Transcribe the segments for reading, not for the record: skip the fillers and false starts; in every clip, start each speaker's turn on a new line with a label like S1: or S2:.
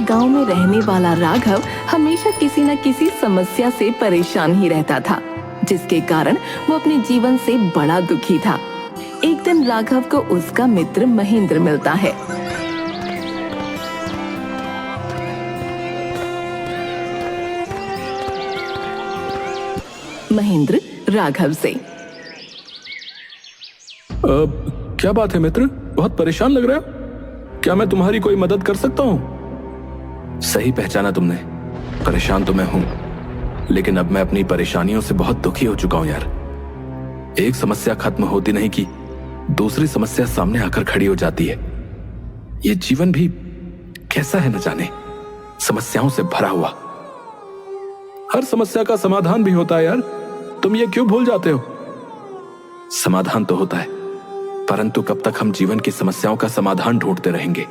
S1: गांव में रहने वाला राघव हमेशा किसी न किसी समस्या से परेशान ही रहता था, जिसके कारण वो अपने जीवन से बड़ा दुखी था। एक दिन राघव को उसका मित्र महेंद्र मिलता है। महेंद्र राघव से,
S2: क्या बात है मित्र, बहुत परेशान लग रहा है। क्या मैं तुम्हारी कोई मदद कर सकता हूँ?
S3: सही पहचाना तुमने। परेशान तो मैं हूं, लेकिन अब मैं अपनी परेशानियों से बहुत दुखी हो चुका हूं यार। एक समस्या खत्म होती नहीं कि दूसरी समस्या सामने आकर खड़ी हो जाती है। ये जीवन भी कैसा है न जाने, समस्याओं से भरा हुआ।
S2: हर समस्या का समाधान भी होता है यार, तुम ये क्यों भूल जाते हो?
S3: समाधान तो होता है, परंतु कब तक हम जीवन की समस्याओं का समाधान ढूंढते रहेंगे?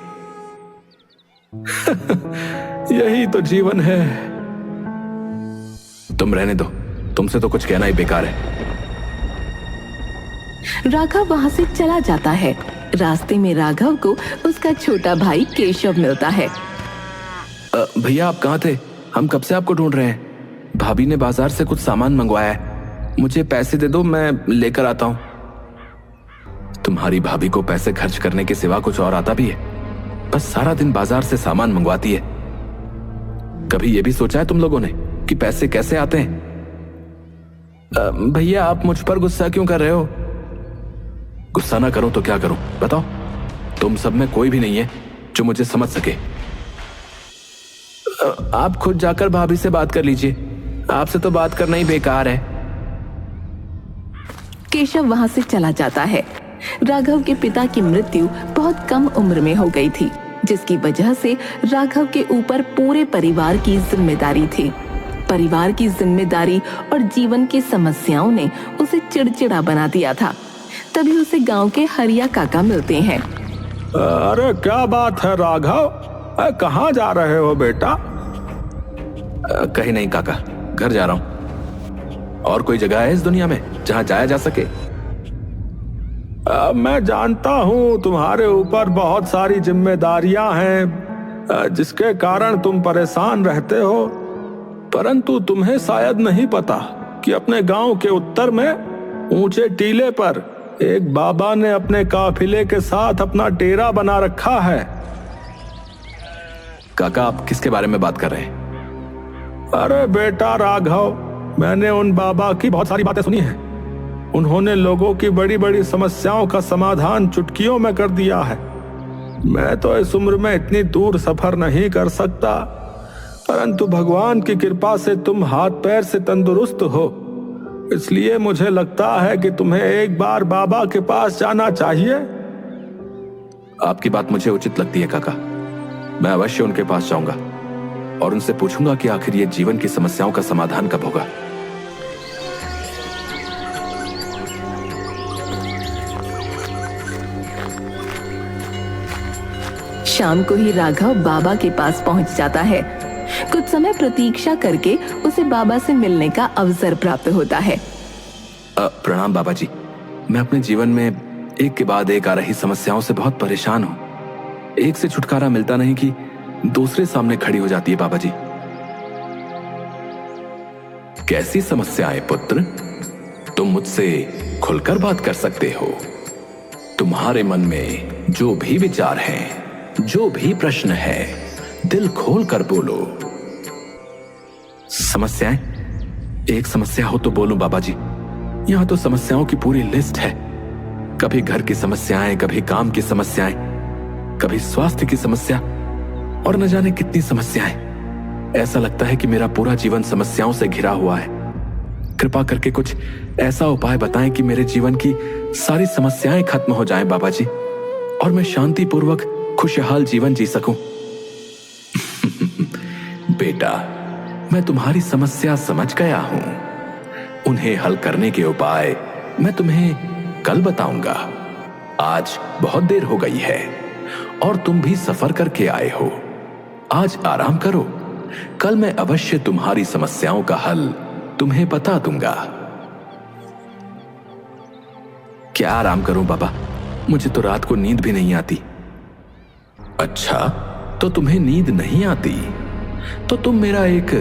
S2: यही तो जीवन है।
S3: तुम रहने दो, तुमसे तो कुछ कहना ही बेकार है।
S1: राघव वहां से चला जाता है। रास्ते में राघव को उसका छोटा भाई केशव मिलता है।
S3: भैया आप कहाँ थे? हम कब से आपको ढूंढ रहे हैं। भाभी ने बाजार से कुछ सामान मंगवाया है, मुझे पैसे दे दो, मैं लेकर आता हूँ। तुम्हारी भाभी को पैसे खर्च करने के सिवा कुछ और आता भी है? बस सारा दिन बाजार से सामान मंगवाती है। कभी ये भी सोचा है तुम लोगों ने कि पैसे कैसे आते हैं? भैया आप मुझ पर गुस्सा क्यों कर रहे हो? गुस्सा ना करूं तो क्या करूं बताओ? तुम सब में कोई भी नहीं है जो मुझे समझ सके। आप खुद जाकर भाभी से बात कर लीजिए, आपसे तो बात करना ही बेकार है।
S1: केशव वहां से चला जाता है। राघव के पिता की मृत्यु बहुत कम उम्र में हो गई थी, जिसकी वजह से राघव के ऊपर पूरे परिवार की जिम्मेदारी थी। परिवार की जिम्मेदारी और जीवन की समस्याओं ने उसे चिड़चिड़ा बना दिया था। तभी उसे गांव के हरिया काका मिलते हैं।
S2: अरे क्या बात है राघव, कहाँ जा रहे हो बेटा?
S3: कहीं नहीं काका, घर जा रहा हूं। और कोई जगह है इस दुनिया में जहां जाया जा सके?
S2: मैं जानता हूं तुम्हारे ऊपर बहुत सारी जिम्मेदारियां हैं, जिसके कारण तुम परेशान रहते हो, परंतु तुम्हें शायद नहीं पता कि अपने गांव के उत्तर में ऊंचे टीले पर एक बाबा ने अपने काफिले के साथ अपना डेरा बना रखा है।
S3: काका आप किसके बारे में बात कर रहे हैं?
S2: अरे बेटा राघव, मैंने उन बाबा की बहुत सारी बातें सुनी हैं। उन्होंने लोगों की बड़ी बड़ी समस्याओं का समाधान चुटकियों में कर दिया है। मैं तो इस उम्र में इतनी दूर सफर नहीं कर सकता, परंतु भगवान की कृपा से तुम हाथ पैर से तंदुरुस्त हो, इसलिए मुझे लगता है कि तुम्हें एक बार बाबा के पास जाना चाहिए।
S3: आपकी बात मुझे उचित लगती है काका, मैं अवश्य उनके पास जाऊंगा और उनसे पूछूंगा कि आखिर ये जीवन की समस्याओं का समाधान कब होगा।
S1: शाम को ही राघव बाबा के पास पहुंच जाता है। कुछ समय प्रतीक्षा करके उसे बाबा से मिलने का अवसर प्राप्त होता है।
S3: प्रणाम बाबा जी, मैं अपने जीवन में एक के बाद एक आ रही समस्याओं से बहुत परेशान हूं। एक से छुटकारा मिलता नहीं कि दूसरे सामने खड़ी हो जाती है बाबा जी। कैसी समस्याएं पुत्र? तुम मुझसे खुलकर बात कर सकते हो। तुम्हारे मन में जो भी विचार हैं, जो भी प्रश्न है, दिल खोल कर बोलो। समस्याएं? एक समस्या हो तो बोलो बाबा जी, यहां तो समस्याओं की पूरी लिस्ट है। कभी घर की समस्याएं, कभी काम की समस्याएं, कभी स्वास्थ्य की समस्या, और न जाने कितनी समस्याएं। ऐसा लगता है कि मेरा पूरा जीवन समस्याओं से घिरा हुआ है। कृपा करके कुछ ऐसा उपाय बताएं कि मेरे जीवन की सारी समस्याएं खत्म हो जाएं बाबा जी, और मैं शांतिपूर्वक खुशहाल जीवन जी सकूं। बेटा, मैं तुम्हारी समस्या समझ गया हूं। उन्हें हल करने के उपाय मैं तुम्हें कल बताऊंगा। आज बहुत देर हो गई है और तुम भी सफर करके आए हो। आज आराम करो, कल मैं अवश्य तुम्हारी समस्याओं का हल तुम्हें बता दूंगा। क्या आराम करूं बाबा, मुझे तो रात को नींद भी नहीं आती। अच्छा, तो तुम्हें नींद नहीं आती, तो तुम मेरा एक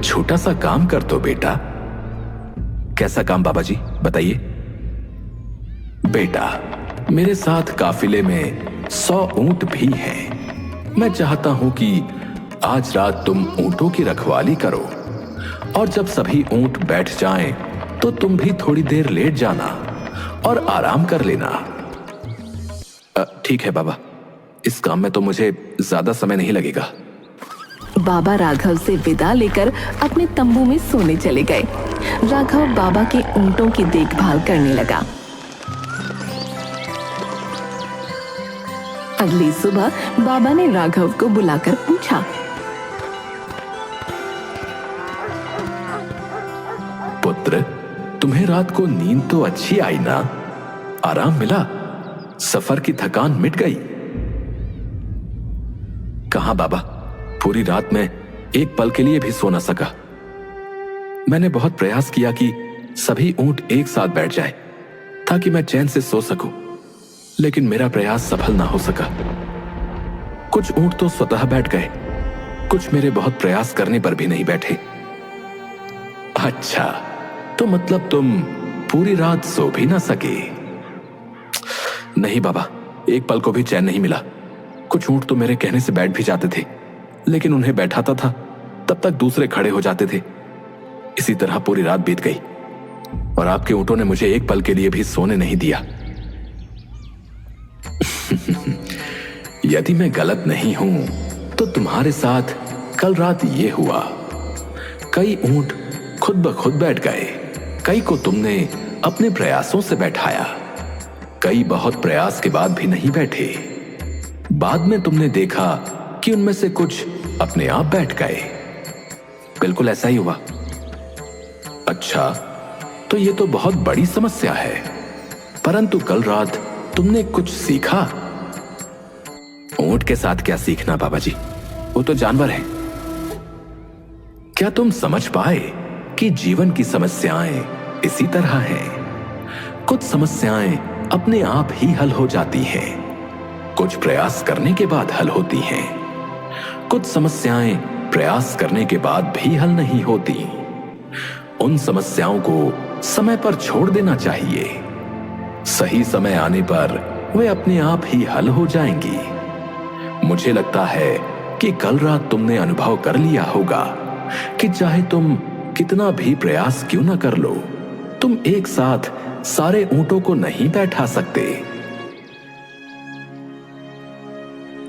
S3: छोटा सा काम कर दो बेटा। कैसा काम बाबा जी, बताइए। बेटा, मेरे साथ काफिले में 100 ऊंट भी हैं। मैं चाहता हूं कि आज रात तुम ऊंटों की रखवाली करो, और जब सभी ऊंट बैठ जाएं, तो तुम भी थोड़ी देर लेट जाना और आराम कर लेना। ठीक है बाबा, इस काम में तो मुझे ज्यादा समय नहीं लगेगा।
S1: बाबा राघव से विदा लेकर अपने तंबू में सोने चले गए। राघव बाबा के ऊंटों की देखभाल करने लगा। अगली सुबह बाबा ने राघव को बुलाकर पूछा,
S3: पुत्र, तुम्हें रात को नींद तो अच्छी आई ना? आराम मिला? सफर की थकान मिट गई? कहां बाबा, पूरी रात में एक पल के लिए भी सो न सका। मैंने बहुत प्रयास किया कि सभी ऊंट एक साथ बैठ जाए ताकि मैं चैन से सो सकूं, लेकिन मेरा प्रयास सफल ना हो सका। कुछ ऊंट तो स्वतः बैठ गए, कुछ मेरे बहुत प्रयास करने पर भी नहीं बैठे। अच्छा, तो मतलब तुम पूरी रात सो भी ना सके? नहीं बाबा, एक पल को भी चैन नहीं मिला। कुछ ऊंट तो मेरे कहने से बैठ भी जाते थे, लेकिन उन्हें बैठाता था तब तक दूसरे खड़े हो जाते थे। इसी तरह पूरी रात बीत गई और आपके ऊंटों ने मुझे एक पल के लिए भी सोने नहीं दिया। यदि मैं गलत नहीं हूं तो तुम्हारे साथ कल रात ये हुआ। कई ऊंट खुद ब खुद बैठ गए, कई को तुमने अपने प्रयासों से बैठाया, कई बहुत प्रयास के बाद भी नहीं बैठे। बाद में तुमने देखा कि उनमें से कुछ अपने आप बैठ गए। बिल्कुल ऐसा ही हुआ। अच्छा, तो ये तो बहुत बड़ी समस्या है, परंतु कल रात तुमने कुछ सीखा? ऊंट के साथ क्या सीखना बाबा जी, वो तो जानवर है। क्या तुम समझ पाए कि जीवन की समस्याएं इसी तरह हैं? कुछ समस्याएं अपने आप ही हल हो जाती हैं, कुछ प्रयास करने के बाद हल होती हैं, कुछ समस्याएं प्रयास करने के बाद भी हल नहीं होती। उन समस्याओं को समय पर छोड़ देना चाहिए। सही समय आने पर वे अपने आप ही हल हो जाएंगी। मुझे लगता है कि कल रात तुमने अनुभव कर लिया होगा कि चाहे तुम कितना भी प्रयास क्यों न कर लो, तुम एक साथ सारे ऊंटों को नहीं बैठा सकते।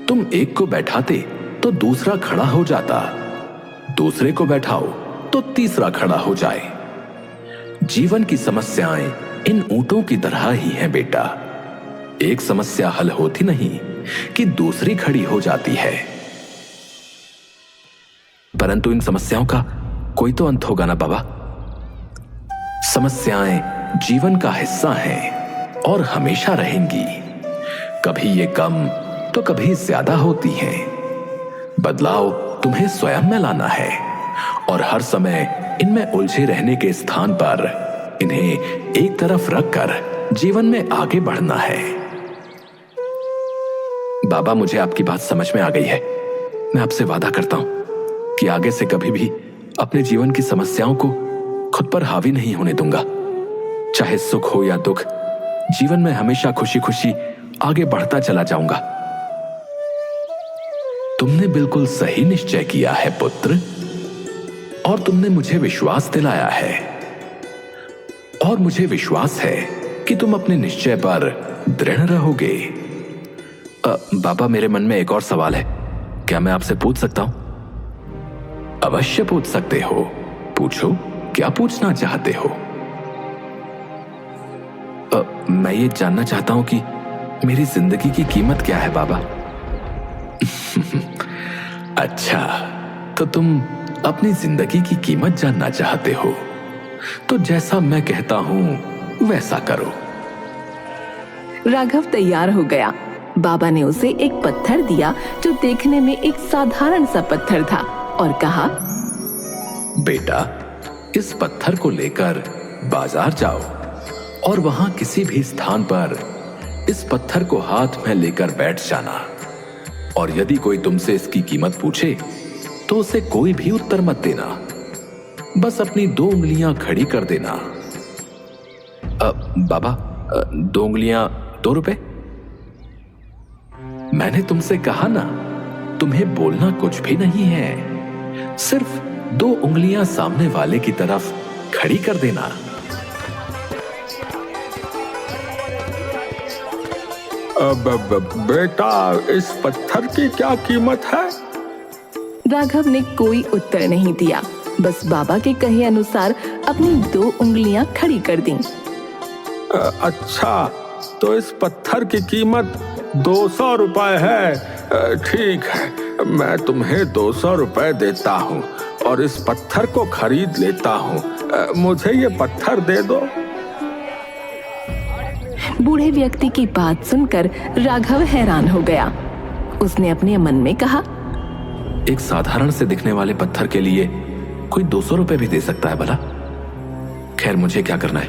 S3: तुम एक को बैठाते तो दूसरा खड़ा हो जाता, दूसरे को बैठाओ तो तीसरा खड़ा हो जाए। जीवन की समस्याएं इन ऊंटों की तरह ही हैं बेटा। एक समस्या हल होती नहीं कि दूसरी खड़ी हो जाती है। परंतु इन समस्याओं का कोई तो अंत होगा ना बाबा। समस्याएं जीवन का हिस्सा हैं और हमेशा रहेंगी। कभी ये कम तो कभी ज्यादा होती हैं। बदलाव तुम्हें स्वयं में लाना है और हर समय इनमें उलझे रहने के स्थान पर इन्हें एक तरफ रखकर जीवन में आगे बढ़ना है। बाबा, मुझे आपकी बात समझ में आ गई है। मैं आपसे वादा करता हूं कि आगे से कभी भी अपने जीवन की समस्याओं को खुद पर हावी नहीं होने दूंगा। चाहे सुख हो या दुख, जीवन में हमेशा खुशी खुशी आगे बढ़ता चला जाऊंगा। तुमने बिल्कुल सही निश्चय किया है पुत्र, और तुमने मुझे विश्वास दिलाया है, और मुझे विश्वास है कि तुम अपने निश्चय पर दृढ़ रहोगे। बाबा, मेरे मन में एक और सवाल है, क्या मैं आपसे पूछ सकता हूं? अवश्य पूछ सकते हो, पूछो, क्या पूछना चाहते हो? मैं ये जानना चाहता हूं कि मेरी जिंदगी की कीमत क्या है बाबा। अच्छा, तो तुम अपनी जिंदगी की कीमत जानना चाहते हो, तो जैसा मैं कहता हूं वैसा करो।
S1: राघव तैयार हो गया। बाबा ने उसे एक पत्थर दिया जो देखने में एक साधारण सा पत्थर था और कहा,
S3: बेटा, इस पत्थर को लेकर बाजार जाओ और वहां किसी भी स्थान पर इस पत्थर को हाथ में लेकर बैठ जाना और यदि कोई तुमसे इसकी कीमत पूछे तो उसे कोई भी उत्तर मत देना, बस अपनी 2 उंगलियां खड़ी कर देना। बाबा, 2 उंगलियां 2 रुपए? मैंने तुमसे कहा ना, तुम्हें बोलना कुछ भी नहीं है, सिर्फ 2 उंगलियां सामने वाले की तरफ खड़ी कर देना।
S2: बेटा, इस पत्थर की क्या कीमत है?
S1: राघव ने कोई उत्तर नहीं दिया, बस बाबा के कहे अनुसार अपनी 2 उंगलियां खड़ी कर दी।
S2: अच्छा, तो इस पत्थर की कीमत 200 रुपए है। ठीक है, मैं तुम्हें 200 रुपए देता हूँ और इस पत्थर को खरीद लेता हूँ। मुझे ये पत्थर दे दो।
S1: बूढ़े व्यक्ति की बात सुनकर राघव हैरान हो गया। उसने अपने मन में कहा,
S3: एक साधारण से दिखने वाले पत्थर के लिए कोई 200 रुपए भी दे सकता है भला? खैर, मुझे क्या करना है,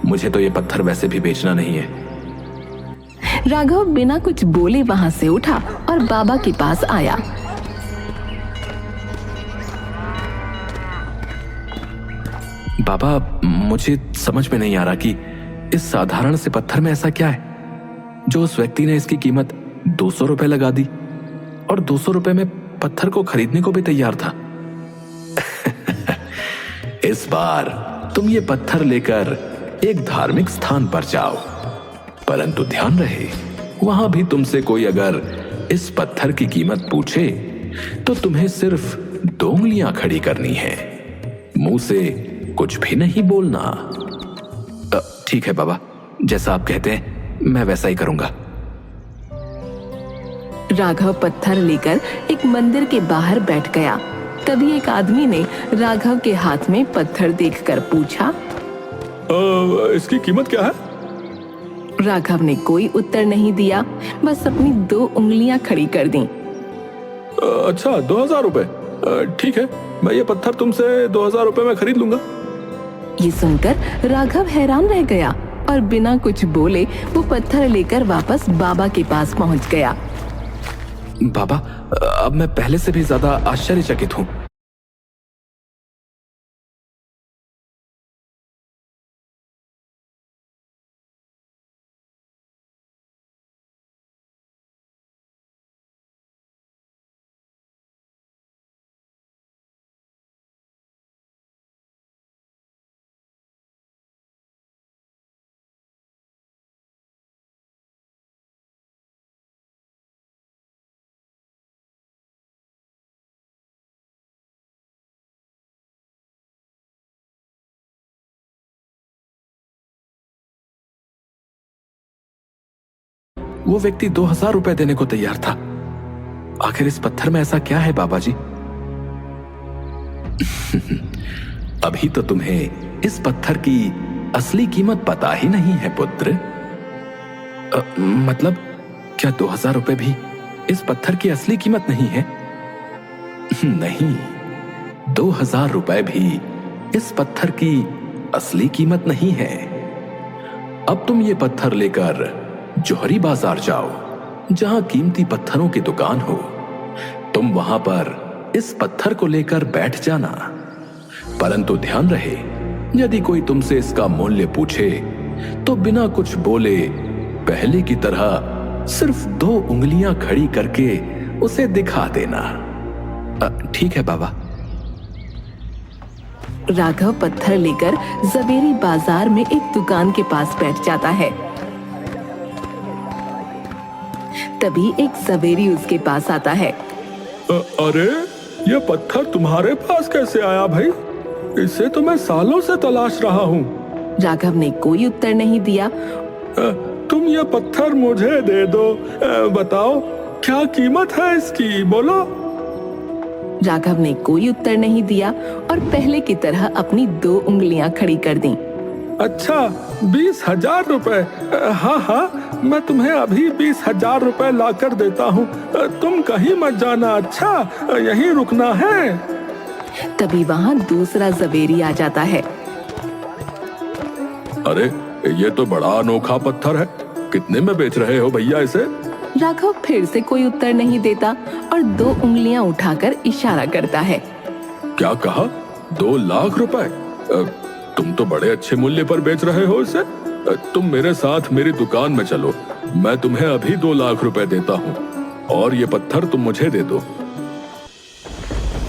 S3: मुझे तो ये पत्थर वैसे भी बेचना नहीं है।
S1: राघव बिना कुछ बोले वहां से उठा और बाबा के पास आया।
S3: बाबा, मुझे समझ में नहीं आ रहा कि इस साधारण से पत्थर में ऐसा क्या है जो उस व्यक्ति ने इसकी कीमत 200 रुपए लगा दी और 200 रुपए में पत्थर को खरीदने को भी तैयार था। इस बार तुम ये पत्थर लेकर एक धार्मिक स्थान पर जाओ, परंतु ध्यान रहे, वहां भी तुमसे कोई अगर इस पत्थर की कीमत पूछे तो तुम्हें सिर्फ 2 उंगलियां खड़ी करनी है, मुंह से कुछ भी नहीं बोलना। ठीक है बाबा, जैसा आप कहते हैं मैं वैसा ही करूंगा।
S1: राघव पत्थर लेकर एक मंदिर के बाहर बैठ गया। तभी एक आदमी ने राघव के हाथ में पत्थर देखकर पूछा,
S2: इसकी कीमत क्या है?
S1: राघव ने कोई उत्तर नहीं दिया, बस अपनी 2 उंगलियां खड़ी कर दी।
S2: अच्छा, 2000 रुपए? ठीक है, मैं ये पत्थर तुमसे 2000 रुपए में खरीद लूंगा।
S1: ये सुनकर राघव हैरान रह गया और बिना कुछ बोले वो पत्थर लेकर वापस बाबा के पास पहुंच गया।
S3: बाबा, अब मैं पहले से भी ज्यादा आश्चर्यचकित हूं। वो व्यक्ति 2000 रुपए देने को तैयार था। आखिर इस पत्थर में ऐसा क्या है बाबा जी? अभी तो तुम्हें इस पत्थर की असली कीमत पता ही नहीं है पुत्र। मतलब क्या 2000 रुपए भी इस पत्थर की असली कीमत नहीं है? नहीं, 2000 रुपए भी इस पत्थर की असली कीमत नहीं है। अब तुम ये पत्थर लेकर जौहरी बाजार जाओ, जहां कीमती पत्थरों की दुकान हो। तुम वहां पर इस पत्थर को लेकर बैठ जाना, परंतु ध्यान रहे, यदि कोई तुमसे इसका मूल्य पूछे तो बिना कुछ बोले पहले की तरह सिर्फ 2 उंगलियां खड़ी करके उसे दिखा देना। ठीक है बाबा।
S1: राघव पत्थर लेकर जवेरी बाजार में एक दुकान के पास बैठ जाता है। तभी एक जवेरी उसके पास आता है।
S2: अरे, ये पत्थर तुम्हारे पास कैसे आया भाई? इसे तो मैं सालों से तलाश रहा हूँ।
S1: राघव ने कोई उत्तर नहीं दिया।
S2: तुम ये पत्थर मुझे दे दो। बताओ क्या कीमत है इसकी, बोलो।
S1: राघव ने कोई उत्तर नहीं दिया और पहले की तरह अपनी 2 उंगलियां खड़ी कर दी।
S2: अच्छा, 20,000 रुपए? हाँ हाँ, मैं तुम्हें अभी 20,000 रुपए ला कर देता हूँ। तुम कहीं मत जाना, अच्छा यहीं रुकना है।
S1: तभी वहाँ दूसरा जवेरी आ जाता है।
S2: अरे, ये तो बड़ा अनोखा पत्थर है, कितने में बेच रहे हो भैया इसे?
S1: राघव फिर से कोई उत्तर नहीं देता और 2 उंगलियां उठाकर इशारा करता है।
S3: क्या कहा? 2 लाख रुपए? तुम तो बड़े अच्छे मूल्य पर बेच रहे हो इसे। तुम मेरे साथ मेरी दुकान में चलो, मैं तुम्हें अभी 2 लाख रुपए देता हूँ और ये पत्थर तुम मुझे दे दो।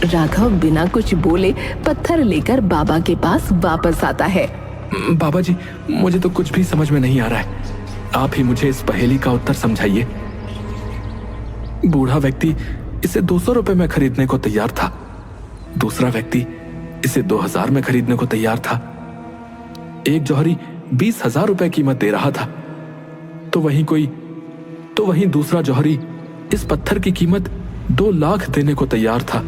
S1: राघव बिना कुछ बोले पत्थर लेकर बाबा के पास वापस आता है।
S3: बाबा जी, मुझे तो कुछ भी समझ में नहीं आ रहा है, आप ही मुझे इस पहेली का उत्तर समझाइए। बूढ़ा व्यक्ति इसे 200 रुपए में खरीदने को तैयार था, दूसरा व्यक्ति इसे 2000 में खरीदने को तैयार था, एक जौहरी 20,000 रुपए कीमत दे रहा था, तो वहीं दूसरा जौहरी इस पत्थर की कीमत 2 लाख देने को तैयार था।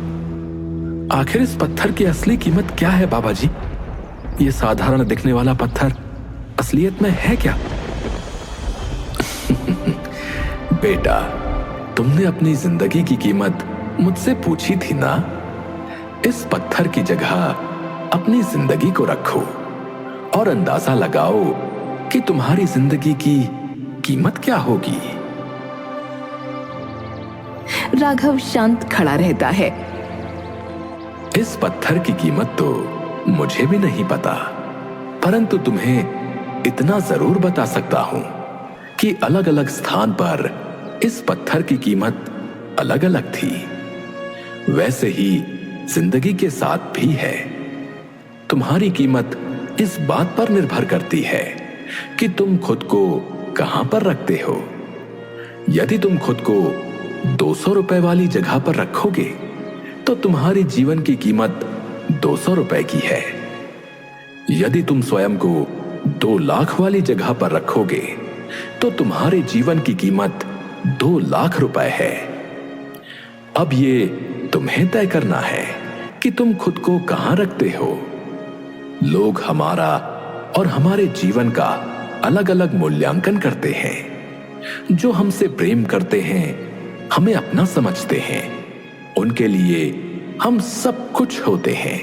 S3: आखिर इस पत्थर की असली कीमत क्या है बाबा जी? ये साधारण दिखने वाला पत्थर असलियत में है क्या? बेटा, तुमने अपनी जिंदगी की कीमत मुझसे पूछी थी ना? इस पत्थर की जगह अपनी जिंदगी को रखो और अंदाजा लगाओ कि तुम्हारी जिंदगी की कीमत क्या होगी।
S1: राघव शांत खड़ा रहता है।
S3: इस पत्थर की कीमत तो मुझे भी नहीं पता, परंतु तुम्हें इतना जरूर बता सकता हूं कि अलग अलग स्थान पर इस पत्थर की कीमत अलग अलग थी। वैसे ही जिंदगी के साथ भी है। तुम्हारी कीमत इस बात पर निर्भर करती है कि तुम खुद को कहां पर रखते हो। यदि तुम खुद को 200 रुपए वाली जगह पर रखोगे तो तुम्हारी जीवन की कीमत 200 रुपए की है। यदि तुम स्वयं को 2 लाख वाली जगह पर रखोगे तो तुम्हारे जीवन की कीमत 2 लाख रुपए है। अब ये तुम्हें तय करना है कि तुम खुद को कहां रखते हो। लोग हमारा और हमारे जीवन का अलग अलग मूल्यांकन करते हैं। जो हमसे प्रेम करते हैं, हमें अपना समझते हैं, उनके लिए हम सब कुछ होते हैं।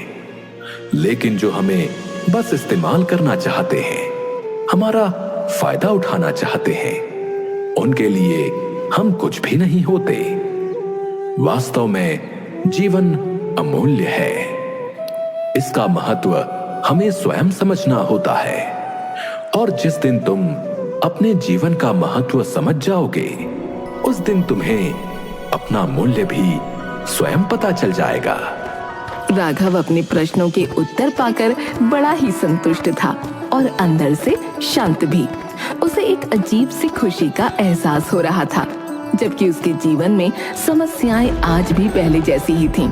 S3: लेकिन जो हमें बस इस्तेमाल करना चाहते हैं, हमारा फायदा उठाना चाहते हैं, उनके लिए हम कुछ भी नहीं होते। वास्तव में जीवन अमूल्य है। इसका महत्व हमें स्वयं समझना होता है। और जिस दिन तुम अपने जीवन का महत्व समझ जाओगे, उस दिन तुम्हें अपना मूल्य भी स्वयं पता चल जाएगा।
S1: राघव अपने प्रश्नों के उत्तर पाकर बड़ा ही संतुष्ट था और अंदर से शांत भी। उसे एक अजीब सी खुशी का एहसास हो रहा था, जबकि उसके जीवन में समस्याएं आज भी पहले जैसी ही थीं।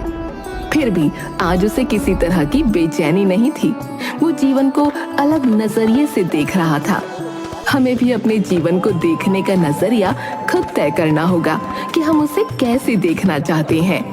S1: फिर भी आज उसे किसी तरह की बेचैनी नहीं थी। वो जीवन को अलग नजरिए से देख रहा था। हमें भी अपने जीवन को देखने का नजरिया खुद तय करना होगा कि हम उसे कैसे देखना चाहते हैं।